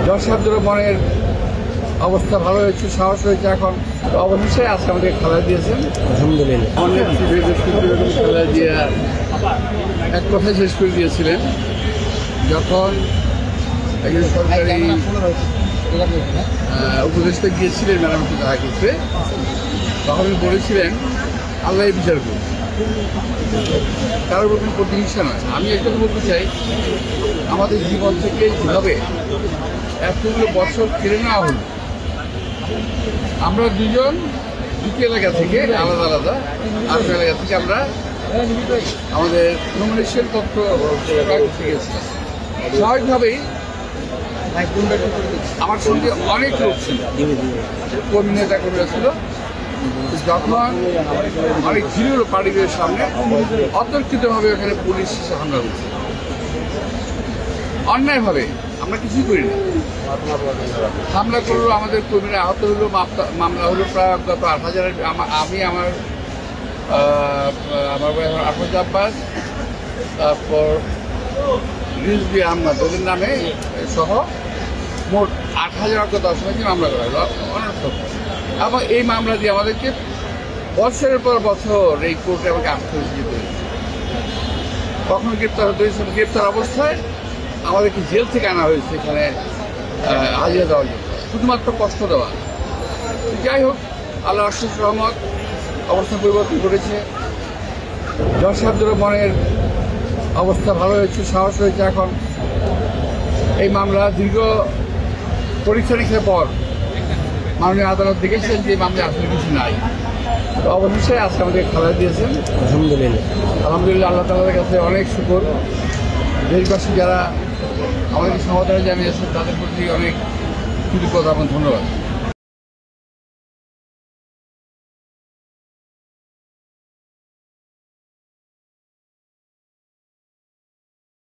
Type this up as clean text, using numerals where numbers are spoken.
দর্শকদের মনের অবস্থা ভালো হয়েছে, সাহস হয়েছে। এখন তো অবশেষে আজকে আমাদের খেলা দিয়েছেন, আলহামদুলিল্লাহ। অনেক খেলা দিয়ে এক কথায় শেষ করে দিয়েছিলেন। যখন একজন সরকারি উপদেষ্টা গিয়েছিলেন ম্যাডামকে দেখা করতে, তখন বলেছিলেন আল্লাহ বিচার করুন, কারোর উপর কোনো প্রতিহিংসা নয়। আমি একটা বলতে চাই, আমাদের জীবন থেকে যেভাবে এতগুলো বছর কেড়ে নেওয়া হলো, আমরা দুজন দুটি এলাকা থেকে আলাদা আলাদা আরেকটা এলাকা থেকে আমরা আমাদের নমিনেশন পত্র করতে গেছিলাম। স্বাভাবিকভাবেই আমার সঙ্গে অনেক লোক ছিল, কর্মী নেতা কর্মীরা ছিল। যখন অনেক ভিড় পার্টিদের সামনে অতর্কিতভাবে ওখানে পুলিশ হামলা হয়েছে, অন্যায়ভাবে, আমরা কিছুই করি না। হামলা করলো, আমাদের কর্মীরা আহত হলো, মামলা হলো প্রায় গত 8,000। আমি আমার আফরোজ আব্বাস, তারপর রিজভি আহমদ, ওদের নামে সহ মোট 8,000 10,000 মামলা করা হলো অনর্থক। এবং এই মামলা দিয়ে আমাদেরকে বছরের পর বছর এই কোর্টে আমাকে আসতে হয়েছে। কখনো গ্রেপ্তার হতে হয়েছে, গ্রেপ্তার অবস্থায় আমাদেরকে জেল থেকে আনা হয়েছে এখানে হাজিরা দেওয়ার জন্য, শুধুমাত্র কষ্ট দেওয়া। যাই হোক, আল্লাহ আশিস রহমত অবস্থা পরিবর্তন করেছে। দর্শকদের মনের অবস্থা ভালো হয়েছে, সাহস হয়েছে। এখন এই মামলা দীর্ঘ পরীক্ষা নিরীক্ষার পর মাননীয় আদালত দেখেছেন যে মামলা আসলে কিছু নাই। তো অবশেষে আজকে আমাদের খেলা দিয়েছেন, আলহামদুলিল্লাহ। আলহামদুলিল্লাহ। আল্লাহ তাআলার কাছে অনেক শুকর। দেশবাসী যারা আমাদেরকে সমর্থন জানিয়েছেন তাদের প্রতি অনেক কৃতজ্ঞতা এবং ধন্যবাদ।